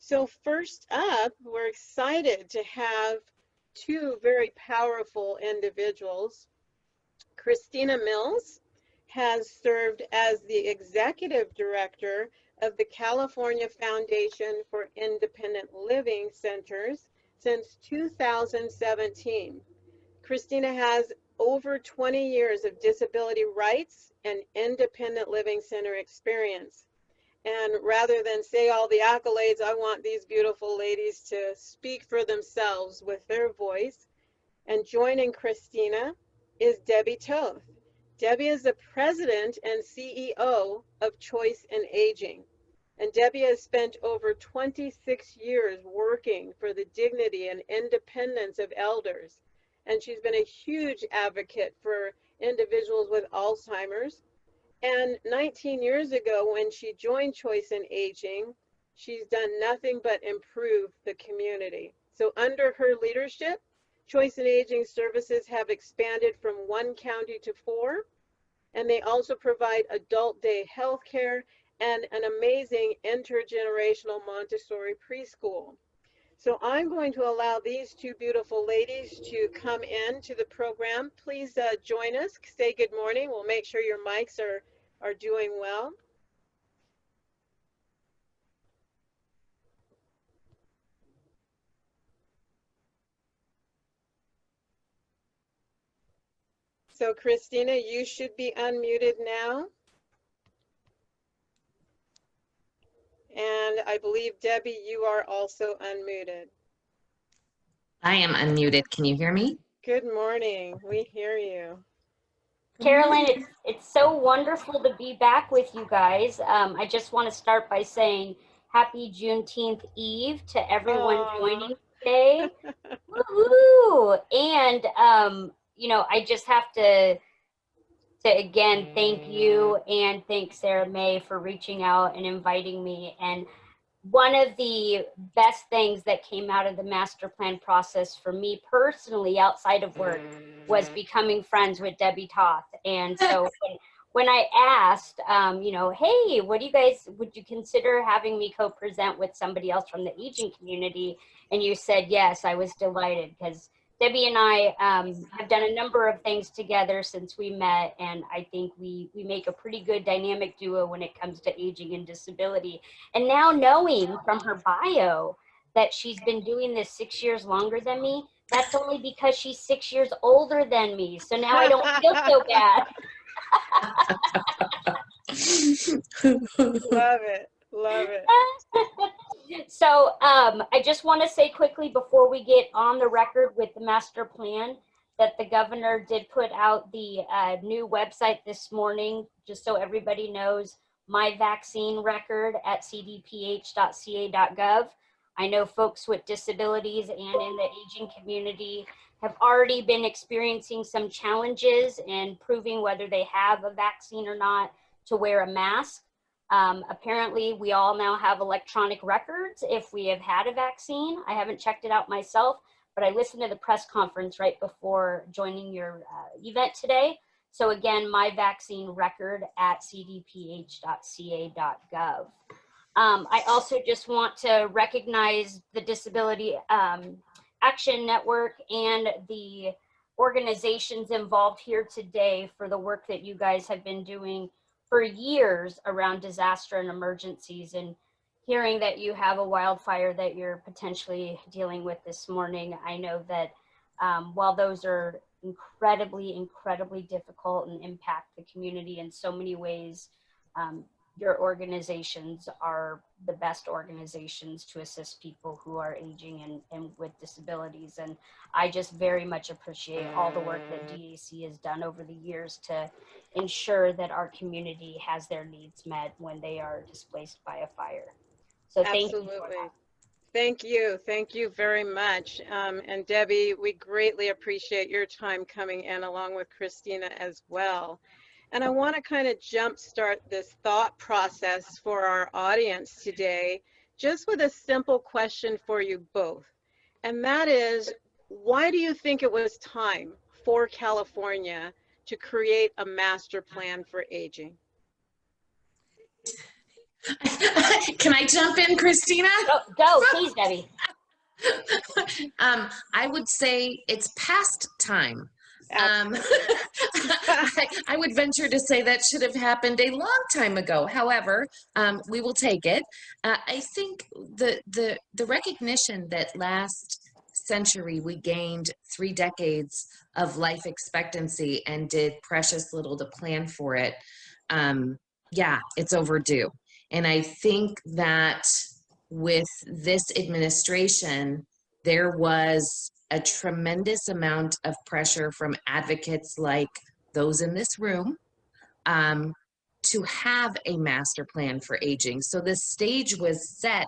So first up, we're excited to have two very powerful individuals. Christina Mills has served as the executive director of the California Foundation for Independent Living Centers since 2017. Christina has over 20 years of disability rights and independent living center experience. And rather than say all the accolades, I want these beautiful ladies to speak for themselves with their voice. And joining Christina is Debbie Toth. Debbie is the president and CEO of Choice in Aging. And Debbie has spent over 26 years working for the dignity and independence of elders. And she's been a huge advocate for individuals with Alzheimer's. And 19 years ago, when she joined Choice in Aging, she's done nothing but improve the community. So under her leadership, Choice in Aging services have expanded from 1 county to 4, and they also provide adult day health care and an amazing intergenerational Montessori preschool. So I'm going to allow these two beautiful ladies to come in to the program. Please join us, say good morning. We'll make sure your mics are doing well. So Christina, you should be unmuted now. And I believe, Debbie, you are also unmuted. I am unmuted. Can you hear me? Good morning. We hear you. Carolyn, it's so wonderful to be back with you guys. I just want to start by saying happy Juneteenth Eve to everyone joining today. Woohoo! And, you know, I just have to again thank you and thank Sarah May for reaching out and inviting me. And one of the best things that came out of the master plan process for me personally outside of work was becoming friends with Debbie Toth. And so when I asked, you know, hey, what do you guys, would you consider having me co-present with somebody else from the aging community? And you said yes, I was delighted because Debbie and I have done a number of things together since we met, and I think we make a pretty good dynamic duo when it comes to aging and disability. And now knowing from her bio that she's been doing this 6 years longer than me, that's only because she's 6 years older than me. So now I don't feel so bad. Love it. Love it. So I just want to say quickly before we get on the record with the master plan that the governor did put out the new website this morning, just so everybody knows, my vaccine record at cdph.ca.gov. I know folks with disabilities and in the aging community have already been experiencing some challenges in proving whether they have a vaccine or not to wear a mask. Apparently, we all now have electronic records if we have had a vaccine. I haven't checked it out myself, but I listened to the press conference right before joining your event today. So again, my vaccine record at cdph.ca.gov. I also just want to recognize the Disability Action Network and the organizations involved here today for the work that you guys have been doing for years around disaster and emergencies, and hearing that you have a wildfire that you're potentially dealing with this morning. I know that while those are incredibly difficult and impact the community in so many ways, your organizations are the best organizations to assist people who are aging and with disabilities. And I just very much appreciate all the work that DAC has done over the years to ensure that our community has their needs met when they are displaced by a fire. So thank you. Thank you. Thank you very much. And Debbie, we greatly appreciate your time coming in along with Christina as well. And I want to kind of jumpstart this thought process for our audience today, just with a simple question for you both. And that is, why do you think it was time for California to create a master plan for aging? Can I jump in, Christina? Go, please, Debbie. I would say it's past time. I would venture to say that should have happened a long time ago. However, we will take it. I think the recognition that last century we gained 3 decades of life expectancy and did precious little to plan for it. Yeah, it's overdue. And I think that with this administration, there was a tremendous amount of pressure from advocates like those in this room to have a master plan for aging. So the stage was set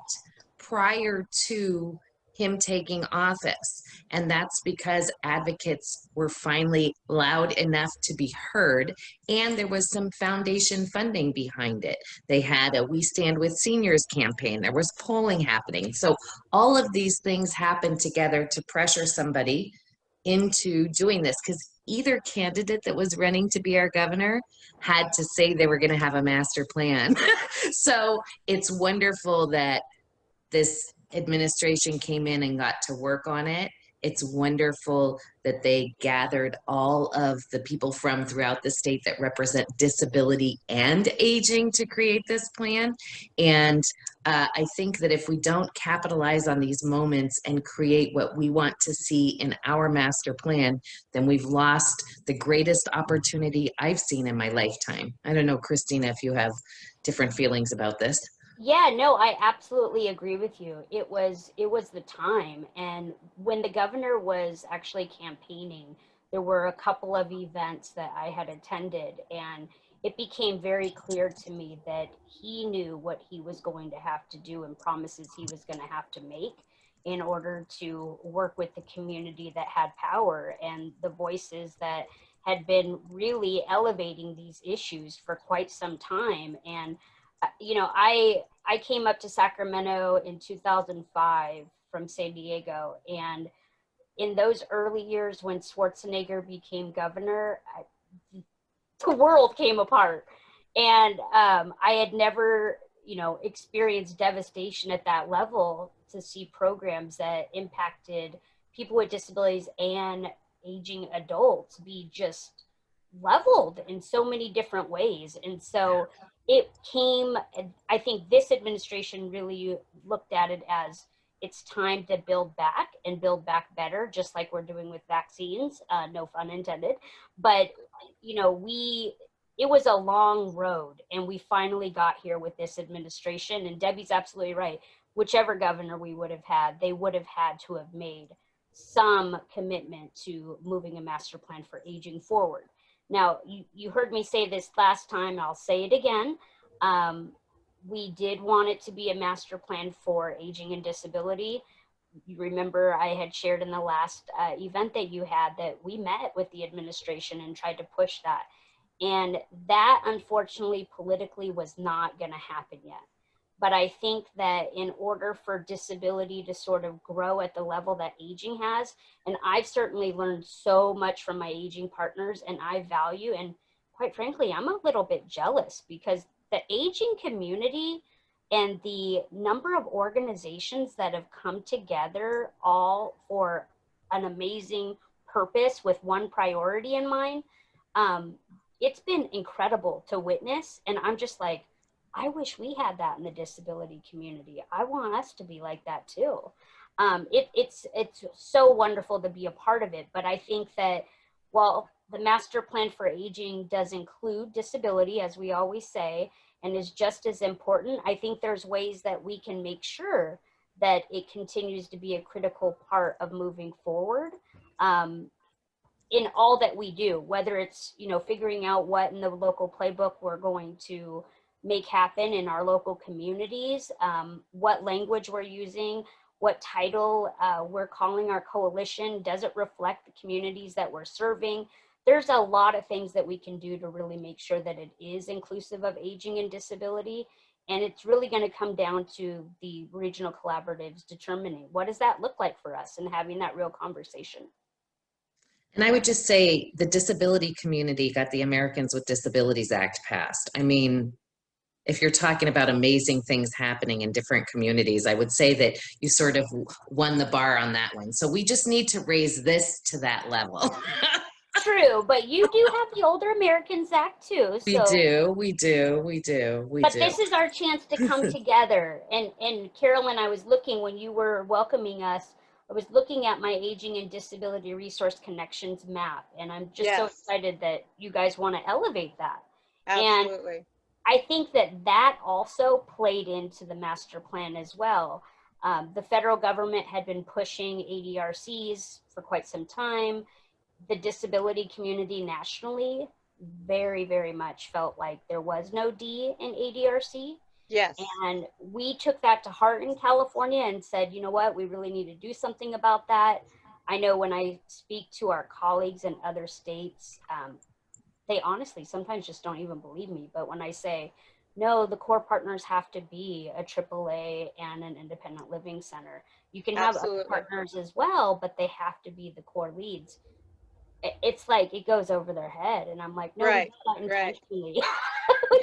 prior to him taking office. And that's because advocates were finally loud enough to be heard. And there was some foundation funding behind it. They had a We Stand With Seniors campaign. There was polling happening. So all of these things happened together to pressure somebody into doing this, because either candidate that was running to be our governor had to say they were going to have a master plan. So it's wonderful that this administration came in and got to work on it. It's wonderful that they gathered all of the people from throughout the state that represent disability and aging to create this plan. And I think that if we don't capitalize on these moments and create what we want to see in our master plan, then we've lost the greatest opportunity I've seen in my lifetime. I don't know, Christina, if you have different feelings about this. Yeah, no, I absolutely agree with you. It was the time. And when the governor was actually campaigning, there were a couple of events that I had attended, and it became very clear to me that he knew what he was going to have to do and promises he was going to have to make in order to work with the community that had power and the voices that had been really elevating these issues for quite some time. And I came up to Sacramento in 2005 from San Diego, and in those early years when Schwarzenegger became governor, the world came apart, and I had never, experienced devastation at that level to see programs that impacted people with disabilities and aging adults be just leveled in so many different ways. And so it came, I think this administration really looked at it as it's time to build back and build back better, just like we're doing with vaccines, no pun intended. But, it was a long road, and we finally got here with this administration. And Debbie's absolutely right. Whichever governor we would have had, they would have had to have made some commitment to moving a master plan for aging forward. Now, you heard me say this last time, I'll say it again. We did want it to be a master plan for aging and disability. You remember I had shared in the last event that you had that we met with the administration and tried to push that. And that, unfortunately, politically was not going to happen yet. But I think that in order for disability to sort of grow at the level that aging has, and I've certainly learned so much from my aging partners, and I value, and quite frankly, I'm a little bit jealous because the aging community and the number of organizations that have come together all for an amazing purpose with one priority in mind, it's been incredible to witness. And I'm just like, I wish we had that in the disability community. I want us to be like that too. It's so wonderful to be a part of it. But I think that while the master plan for aging does include disability, as we always say, and is just as important, I think there's ways that we can make sure that it continues to be a critical part of moving forward. In all that we do, whether it's, figuring out what in the local playbook we're going to make happen in our local communities, what language we're using, what title we're calling our coalition, does it reflect the communities that we're serving? There's a lot of things that we can do to really make sure that it is inclusive of aging and disability. And it's really going to come down to the regional collaboratives determining what does that look like for us and having that real conversation. And I would just say the disability community got the Americans with Disabilities Act passed. I mean, if you're talking about amazing things happening in different communities, I would say that you sort of won the bar on that one. So we just need to raise this to that level. True, but you do have the Older Americans Act too. We So, do, we do, we do, we but do. this is our chance to come together. And Carolyn, I was looking when you were welcoming us. I was looking at my Aging and Disability Resource Connections map, and I'm just so Yes, excited that you guys want to elevate that. And absolutely. I think that that also played into the master plan as well. The federal government had been pushing ADRCs for quite some time. The disability community nationally very, very much felt like there was no D in ADRC. Yes, And we took that to heart in California and said, you know what, we really need to do something about that. I know when I speak to our colleagues in other states, they honestly sometimes just don't even believe me. But when I say, no, the core partners have to be a AAA and an independent living center. You can have other absolutely. partners as well, but they have to be the core leads. It's like it goes over their head. And I'm like, no, we Right, did that right. intentionally.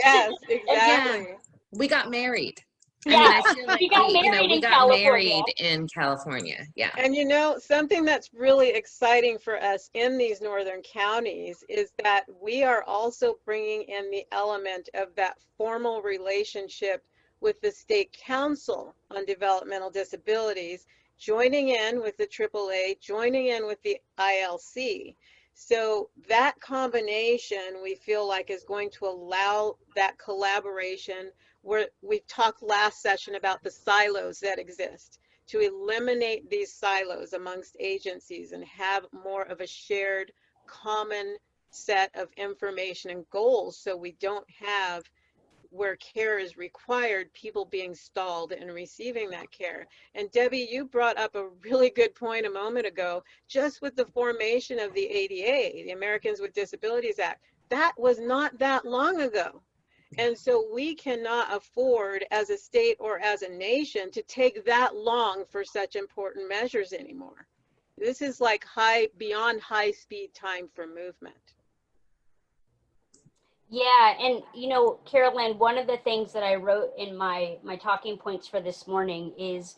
Yes, Yeah, exactly. we got married. I mean, Yeah, I feel like you got married we in got California. married in California. Yeah. And you know, something that's really exciting for us in these northern counties is that we are also bringing in the element of that formal relationship with the State Council on Developmental Disabilities, joining in with the AAA, joining in with the ILC. So that combination we feel like is going to allow that collaboration where we talked last session about the silos that exist, to eliminate these silos amongst agencies and have more of a shared common set of information and goals, so we don't have, where care is required, people being stalled in receiving that care. And Debbie, you brought up a really good point a moment ago, just with the formation of the ADA, the Americans with Disabilities Act. That was not that long ago. And so we cannot afford as a state or as a nation to take that long for such important measures anymore. This is like beyond high speed time for movement. Yeah, and you know, Carolyn, one of the things that I wrote in my talking points for this morning is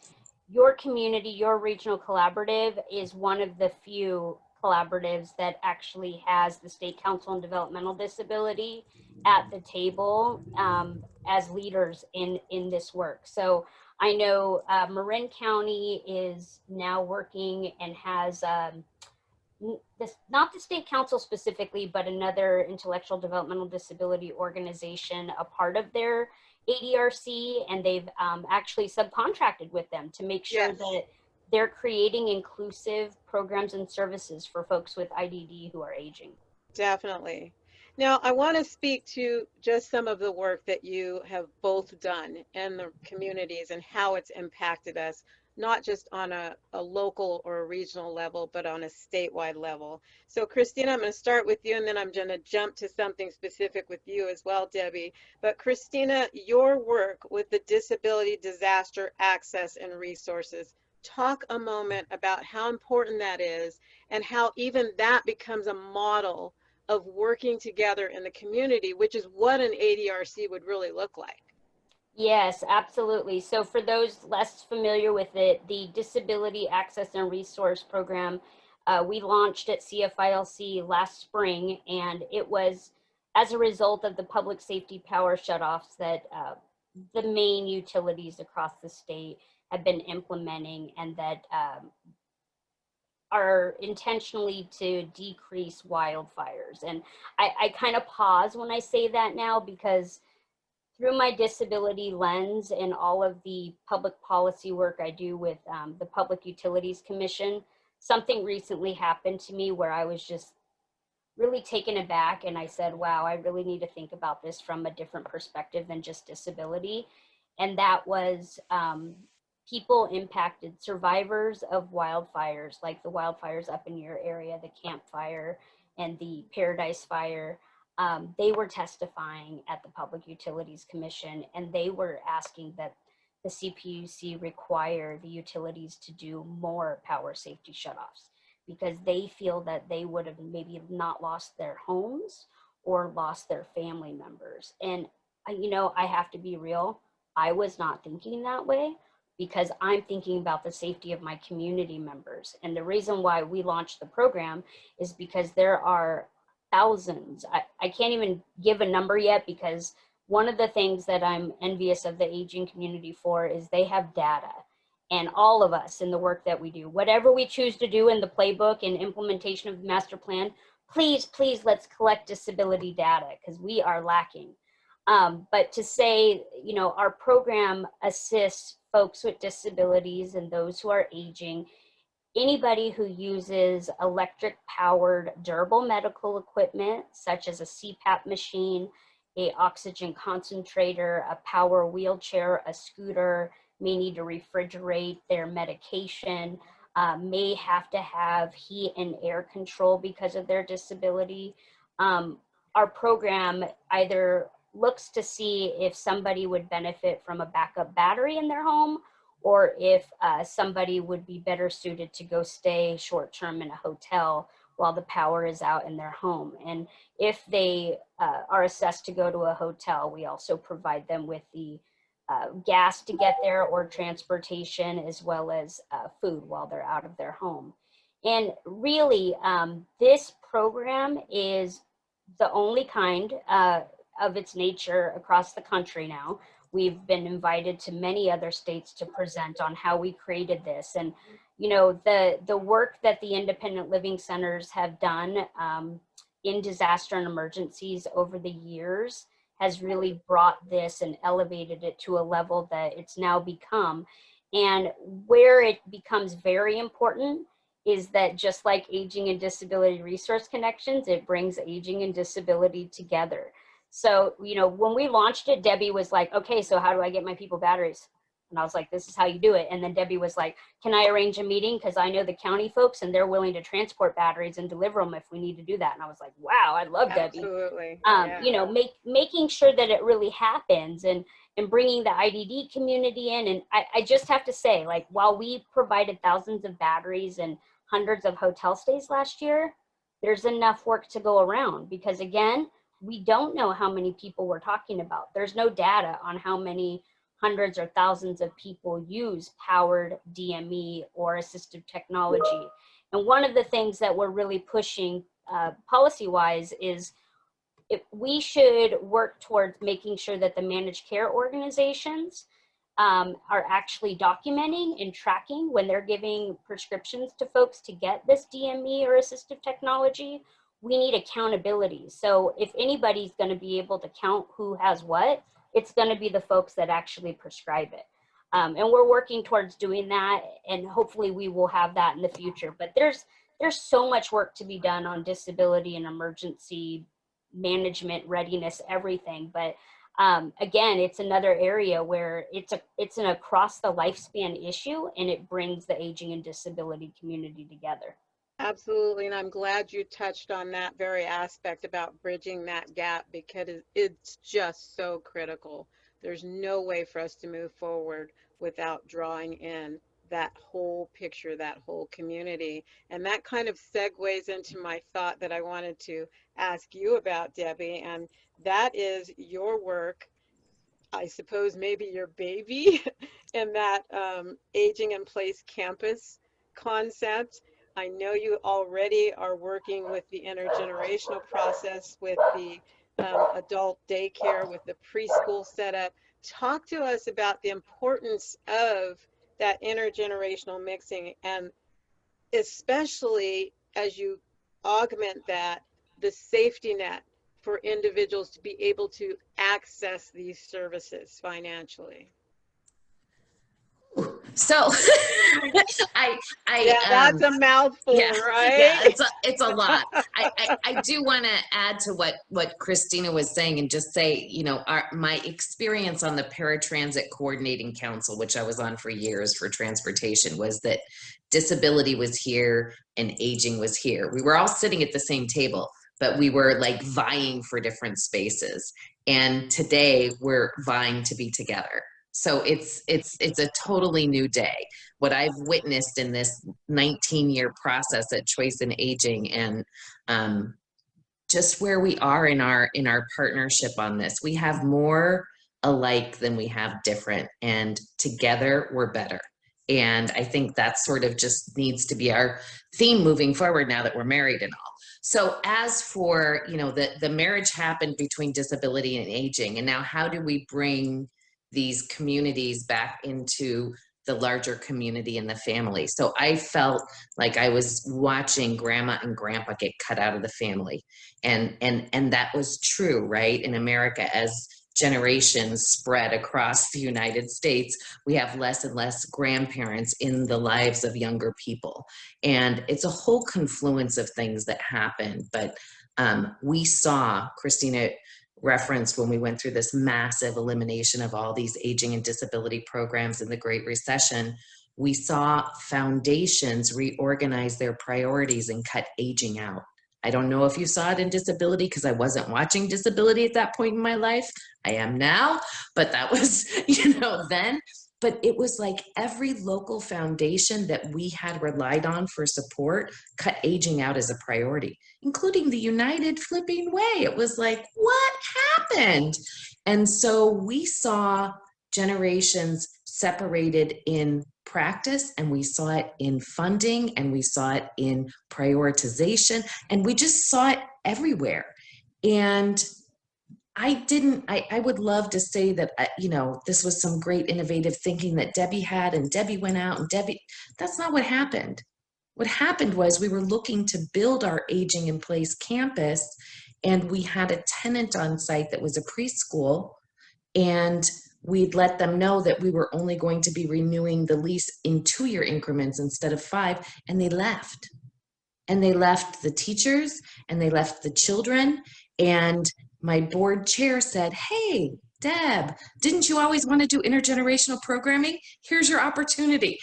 your community, your regional collaborative is one of the few collaboratives that actually has the State Council on Developmental Disability at the table as leaders in this work. So I know Marin County is now working and has not the state council specifically, but another intellectual developmental disability organization, a part of their ADRC, and they've actually subcontracted with them to make sure Yes, that they're creating inclusive programs and services for folks with IDD who are aging. definitely. Now, I want to speak to just some of the work that you have both done in the communities and how it's impacted us, not just on a local or a regional level, but on a statewide level. So, Christina, I'm going to start with you, and then I'm going to jump to something specific with you as well, Debbie. But, Christina, your work with the Disability Disaster Access and Resources, talk a moment about how important that is and how even that becomes a model of working together in the community, which is what an ADRC would really look like. Yes, absolutely. So for those less familiar with it, the Disability Access and Resource Program, we launched at CFILC last spring, and it was as a result of the public safety power shutoffs that the main utilities across the state have been implementing, and that are intentionally to decrease wildfires. And I kind of pause when I say that now, because through my disability lens and all of the public policy work I do with the Public Utilities Commission, something recently happened to me where I was just really taken aback, and I said, wow, I really need to think about this from a different perspective than just disability. And that was people impacted, survivors of wildfires, like the wildfires up in your area, the Camp Fire and the Paradise Fire. They were testifying at the Public Utilities Commission, and they were asking that the CPUC require the utilities to do more power safety shutoffs, because they feel that they would have maybe not lost their homes or lost their family members. And you know, I have to be real. I was not thinking that way because I'm thinking about the safety of my community members. And the reason why we launched the program is because there are thousands. I can't even give a number yet, because one of the things that I'm envious of the aging community for is they have data. And all of us in the work that we do, whatever we choose to do in the playbook and implementation of the master plan, please, please, let's collect disability data, because we are lacking. But to say, you know, our program assists folks with disabilities and those who are aging, anybody who uses electric powered durable medical equipment, such as a CPAP machine, a oxygen concentrator, a power wheelchair, a scooter, may need to refrigerate their medication, may have to have heat and air control because of their disability. Our program either looks to see if somebody would benefit from a backup battery in their home, or if somebody would be better suited to go stay short-term in a hotel while the power is out in their home. And if they are assessed to go to a hotel, we also provide them with the gas to get there or transportation, as well as food while they're out of their home. And really, this program is the only kind of its nature across the country now. We've been invited to many other states to present on how we created this. And, you know, the work that the independent living centers have done in disaster and emergencies over the years has really brought this and elevated it to a level that it's now become. And where it becomes very important is that, just like Aging and Disability Resource Connections, it brings aging and disability together. So, you know, when we launched it, Debbie was like, okay, so how do I get my people batteries? And I was like, this is how you do it. And then Debbie was like, can I arrange a meeting? Because I know the county folks and they're willing to transport batteries and deliver them if we need to do that. And I was like, wow, I love Debbie. Absolutely. You know, making sure that it really happens, and bringing the IDD community in. And I just have to say, like, while we provided thousands of batteries and hundreds of hotel stays last year, there's enough work to go around, because again, we don't know how many people we're talking about. There's no data on how many hundreds or thousands of people use powered DME or assistive technology. And one of the things that we're really pushing policy-wise is if we should work towards making sure that the managed care organizations are actually documenting and tracking when they're giving prescriptions to folks to get this DME or assistive technology. We need accountability. So if anybody's going to be able to count who has what, it's going to be the folks that actually prescribe it. And we're working towards doing that, and hopefully we will have that in the future. But there's so much work to be done on disability and emergency management, readiness, everything. But again, it's another area where it's an across the lifespan issue, and it brings the aging and disability community together. Absolutely, and I'm glad you touched on that very aspect about bridging that gap, because it's just so critical. There's no way for us to move forward without drawing in that whole picture, that whole community. And that kind of segues into my thought that I wanted to ask you about, Debbie, and that is your work, I suppose maybe your baby, in that aging in place campus concept. I know you already are working with the intergenerational process, with the adult daycare, with the preschool setup. Talk to us about the importance of that intergenerational mixing, and especially as you augment that, the safety net for individuals to be able to access these services financially. So Yeah, that's a mouthful, yeah, right? yeah, it's a lot. I do want to add to what Christina was saying, and just say, you know, my experience on the Paratransit Coordinating Council, which I was on for years for transportation, was that disability was here and aging was here. We were all sitting at the same table, but we were like vying for different spaces. And today we're vying to be together. So it's a totally new day. What I've witnessed in this 19-year process at Choice in Aging, and just where we are in our partnership on this. We have more alike than we have different, and together we're better. And I think that sort of just needs to be our theme moving forward now that we're married and all. So as for, you know, the marriage happened between disability and aging, and now how do we bring these communities back into the larger community and the family? So I felt like I was watching grandma and grandpa get cut out of the family. And that was true, right? In America, as generations spread across the United States, we have less and less grandparents in the lives of younger people. And it's a whole confluence of things that happen. But we saw, Christina referenced when we went through this massive elimination of all these aging and disability programs in the Great Recession, we saw foundations reorganize their priorities and cut aging out. I don't know if you saw it in disability because I wasn't watching disability at that point in my life. I am now, but that was, you know, then. But it was like every local foundation that we had relied on for support cut aging out as a priority, including the United Flipping Way. It was like, what happened? And so we saw generations separated in practice, and we saw it in funding, and we saw it in prioritization, and we just saw it everywhere. And I would love to say that, you know, this was some great innovative thinking that Debbie had, and Debbie went out and that's not what happened. What happened was we were looking to build our aging in place campus, and we had a tenant on site that was a preschool, and we'd let them know that we were only going to be renewing the lease in 2-year increments instead of 5, and they left. And they left the teachers, and they left the children, and my board chair said, hey, Deb, didn't you always want to do intergenerational programming? Here's your opportunity.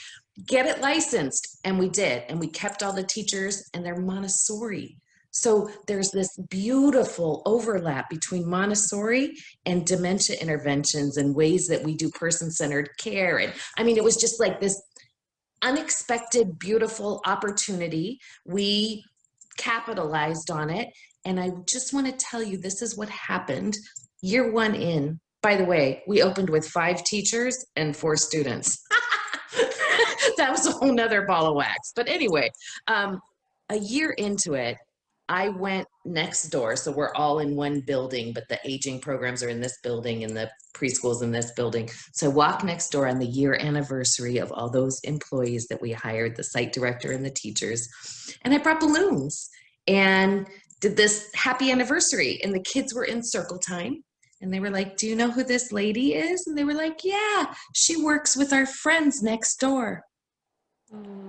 Get it licensed. And we did. And we kept all the teachers, and they're Montessori. So there's this beautiful overlap between Montessori and dementia interventions and ways that we do person-centered care. And I mean, it was just like this unexpected, beautiful opportunity. We capitalized on it. And I just want to tell you, this is what happened year 1 in. By the way, we opened with 5 teachers and 4 students. That was a whole nother ball of wax. But anyway, a year into it, I went next door. So we're all in one building, but the aging programs are in this building and the preschool's in this building. So I walked next door on the year anniversary of all those employees that we hired, the site director and the teachers. And I brought balloons and did this happy anniversary, and the kids were in circle time, and they were like, do you know who this lady is? And they were like, yeah, she works with our friends next door.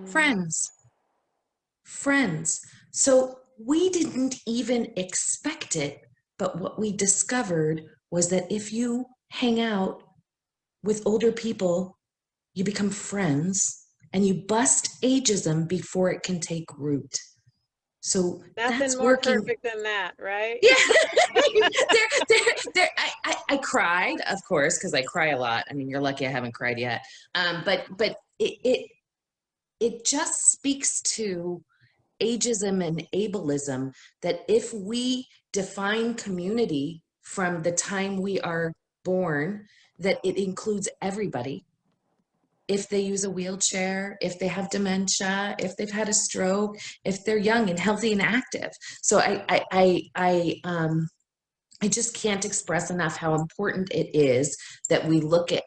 Friends. So we didn't even expect it, but what we discovered was that if you hang out with older people, you become friends, and you bust ageism before it can take root. So that's more working. Perfect than that, right? Yeah. I cried, of course, because I cry a lot. I mean, you're lucky I haven't cried yet. But it just speaks to ageism and ableism, that if we define community from the time we are born, that it includes everybody. If they use a wheelchair, if they have dementia, if they've had a stroke, if they're young and healthy and active. So I just can't express enough how important it is that we look at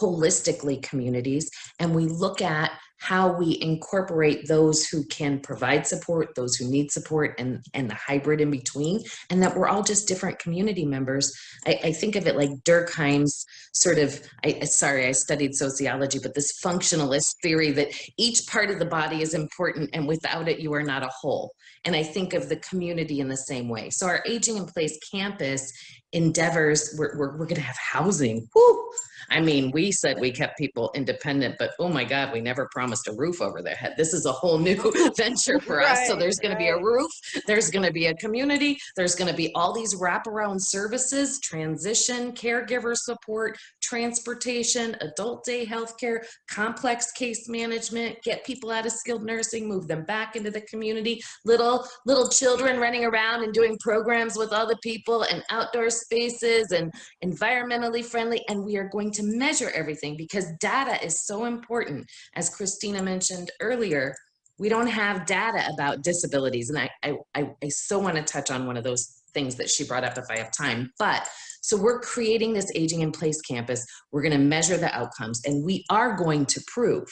holistically communities, and we look at how we incorporate those who can provide support, those who need support, and the hybrid in between, and that we're all just different community members. I think of it like Durkheim's sort of, sorry, I studied sociology, but this functionalist theory that each part of the body is important, and without it, you are not a whole. And I think of the community in the same way. So our Aging in Place campus endeavors, we're going to have housing. Woo! I mean, we said we kept people independent, but oh my God, we never promised a roof over their head. This is a whole new venture for us. So there's going to be a roof, there's going to be a community, there's going to be all these wraparound services, transition, caregiver support, transportation, adult day healthcare, complex case management, get people out of skilled nursing, move them back into the community, little children running around and doing programs with other people, and outdoor spaces, and environmentally friendly. And we are going to measure everything because data is so important. As Christina mentioned earlier, we don't have data about disabilities. And I so want to touch on one of those things that she brought up if I have time. But so we're creating this Aging in Place campus. We're going to measure the outcomes, and we are going to prove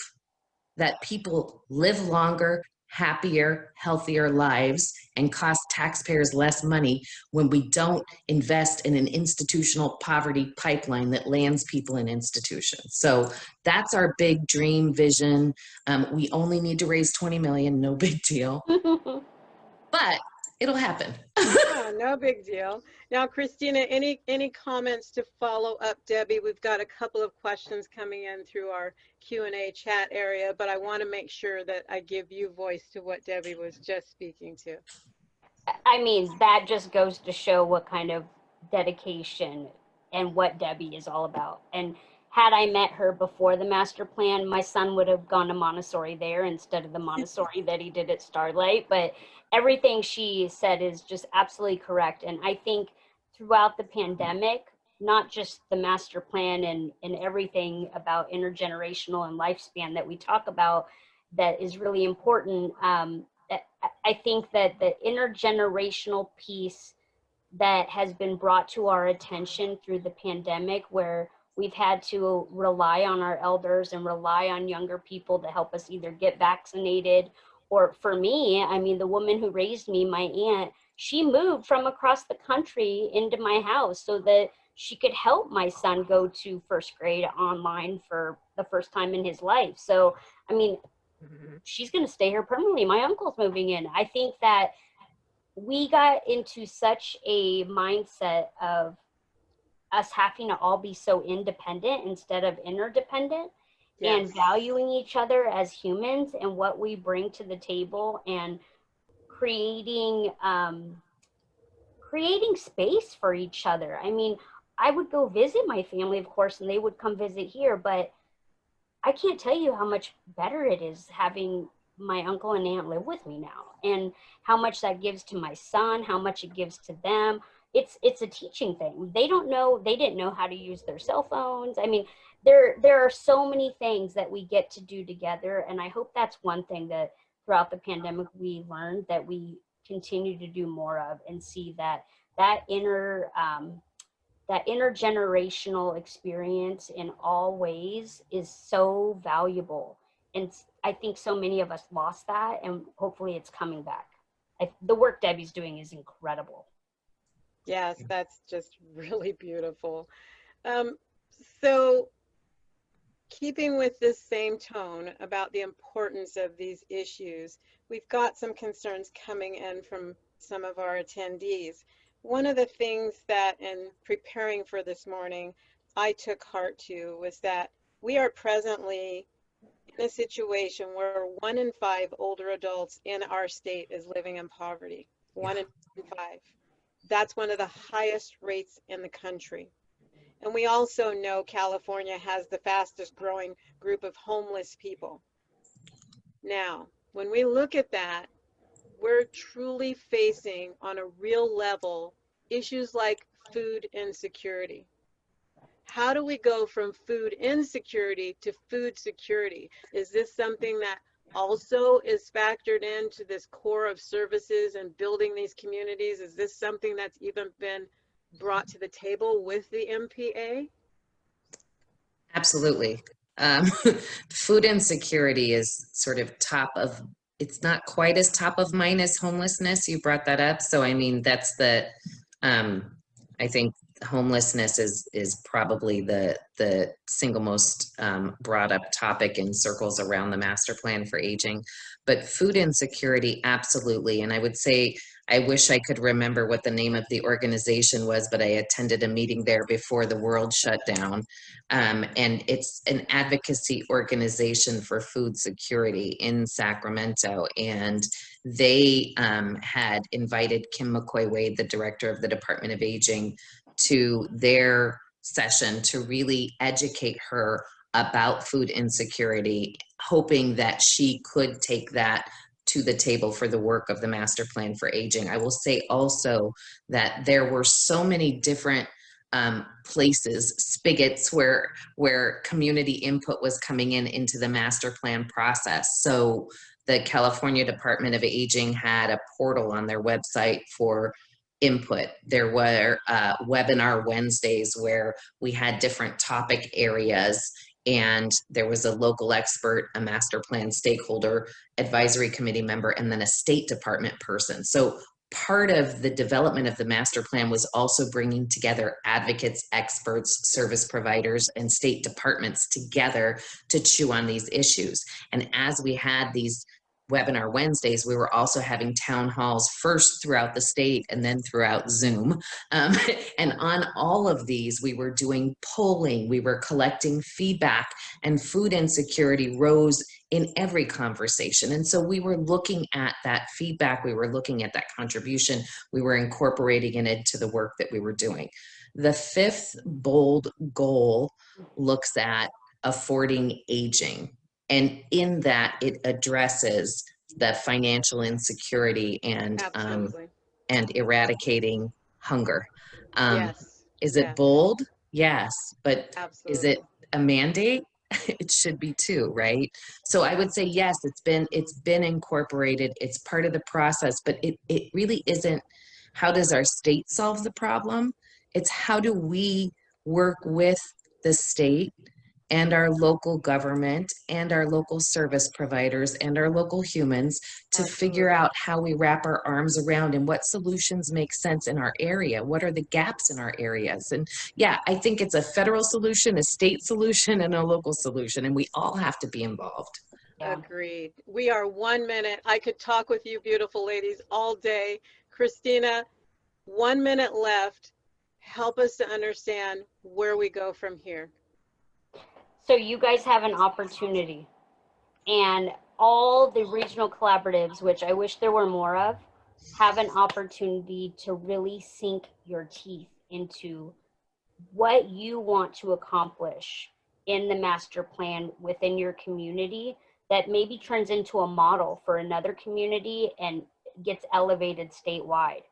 that people live longer, happier, healthier lives and cost taxpayers less money when we don't invest in an institutional poverty pipeline that lands people in institutions. So that's our big dream vision. We only need to raise 20 million, no big deal, but it'll happen. Yeah, no big deal. Now, Christina, any comments to follow up Debbie? We've got a couple of questions coming in through our Q&A chat area, but I want to make sure that I give you voice to what Debbie was just speaking to. I mean, that just goes to show what kind of dedication and what Debbie is all about. And had I met her before the master plan, my son would have gone to Montessori there instead of the Montessori that he did at Starlight. But everything she said is just absolutely correct. And I think throughout the pandemic, not just the master plan and everything about intergenerational and lifespan that we talk about that is really important, I think that the intergenerational piece that has been brought to our attention through the pandemic, where we've had to rely on our elders and rely on younger people to help us either get vaccinated, or for me, I mean, the woman who raised me, my aunt, she moved from across the country into my house so that she could help my son go to first grade online for the first time in his life. So, I mean, she's going to stay here permanently. My uncle's moving in. I think that we got into such a mindset of us having to all be so independent instead of interdependent. Yes. And valuing each other as humans and what we bring to the table, and creating space for each other. I mean, I would go visit my family, of course, and they would come visit here, but I can't tell you how much better it is having my uncle and aunt live with me now, and how much that gives to my son, how much it gives to them. It's a teaching thing. They didn't know how to use their cell phones. I mean, there are so many things that we get to do together. And I hope that's one thing that throughout the pandemic we learned that we continue to do more of, and see that intergenerational experience in all ways is so valuable. And I think so many of us lost that, and hopefully it's coming back. The work Debbie's doing is incredible. Yes, that's just really beautiful. So keeping with this same tone about the importance of these issues, we've got some concerns coming in from some of our attendees. One of the things that, in preparing for this morning, I took heart to was that we are presently in a situation where 1 in 5 older adults in our state is living in poverty. 1 in 5. That's one of the highest rates in the country. And we also know California has the fastest growing group of homeless people. Now, when we look at that, we're truly facing on a real level issues like food insecurity. How do we go from food insecurity to food security? Is this something that also is factored into this core of services and building these communities? Is this something that's even been brought to the table with the MPA? Absolutely. Food insecurity is sort of top of, it's not quite as top of mind as homelessness. You brought that up. So, I mean, that's the, I think homelessness is probably the single most brought up topic in circles around the master plan for aging. But food insecurity, absolutely. And I would say, I wish I could remember what the name of the organization was, but I attended a meeting there before the world shut down. And it's an advocacy organization for food security in Sacramento. And they had invited Kim McCoy-Wade, the director of the Department of Aging, to their session to really educate her about food insecurity, hoping that she could take that to the table for the work of the master plan for aging. I will say also that there were so many different places, spigots where community input was coming into the master plan process. So the California Department of Aging had a portal on their website for input. There were webinar Wednesdays where we had different topic areas, and there was a local expert, a master plan stakeholder, advisory committee member, and then a State Department person. So part of the development of the master plan was also bringing together advocates, experts, service providers, and state departments together to chew on these issues. And as we had these webinar Wednesdays, we were also having town halls first throughout the state and then throughout Zoom. And on all of these, we were doing polling, we were collecting feedback, and food insecurity rose in every conversation. And so we were looking at that feedback, we were looking at that contribution, we were incorporating it into the work that we were doing. The fifth bold goal looks at affording aging. And in that, it addresses the financial insecurity and eradicating hunger. Yes. Is it bold? Yes. But Absolutely. Is it a mandate? It should be too, right? So I would say yes, it's been incorporated. It's part of the process, but it really isn't how does our state solve the problem? It's how do we work with the state and our local government and our local service providers and our local humans to figure out how we wrap our arms around and what solutions make sense in our area. What are the gaps in our areas? And yeah, I think it's a federal solution, a state solution, and a local solution, and we all have to be involved. Yeah. Agreed. We are 1 minute. I could talk with you beautiful ladies all day. Christina, 1 minute left. Help us to understand where we go from here. So you guys have an opportunity, and all the regional collaboratives, which I wish there were more of, have an opportunity to really sink your teeth into what you want to accomplish in the master plan within your community that maybe turns into a model for another community and gets elevated statewide.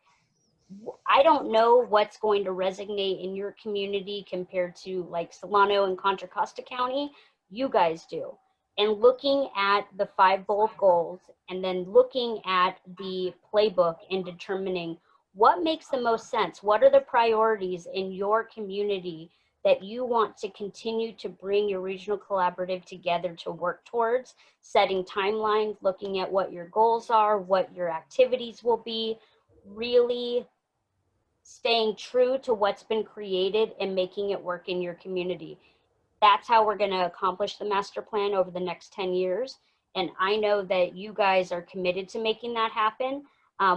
I don't know what's going to resonate in your community compared to like Solano and Contra Costa County. You guys do. And looking at the 5 bold goals and then looking at the playbook and determining what makes the most sense. What are the priorities in your community that you want to continue to bring your regional collaborative together to work towards, setting timelines, looking at what your goals are, what your activities will be, really staying true to what's been created and making it work in your community. That's how we're going to accomplish the master plan over the next 10 years. And I know that you guys are committed to making that happen.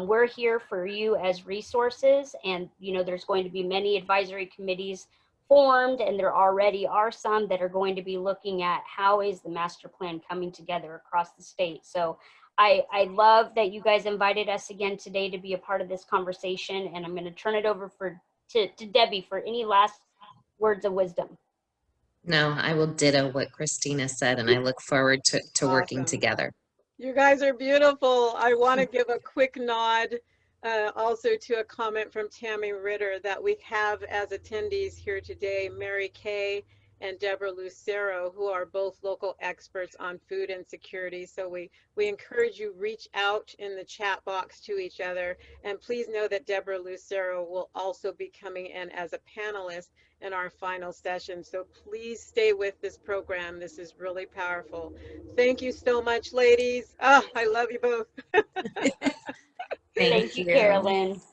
We're here for you as resources, and you know there's going to be many advisory committees formed, and there already are some that are going to be looking at how is the master plan coming together across the state. So I love that you guys invited us again today to be a part of this conversation, and I'm going to turn it over to Debbie for any last words of wisdom. No, I will ditto what Christina said, and I look forward to working together. You guys are beautiful. I want to give a quick nod also to a comment from Tammy Ritter that we have as attendees here today, Mary Kay and Deborah Lucero, who are both local experts on food insecurity. So we encourage you reach out in the chat box to each other. And please know that Deborah Lucero will also be coming in as a panelist in our final session. So please stay with this program. This is really powerful. Thank you so much, ladies. Oh, I love you both. Thank you, Carolyn.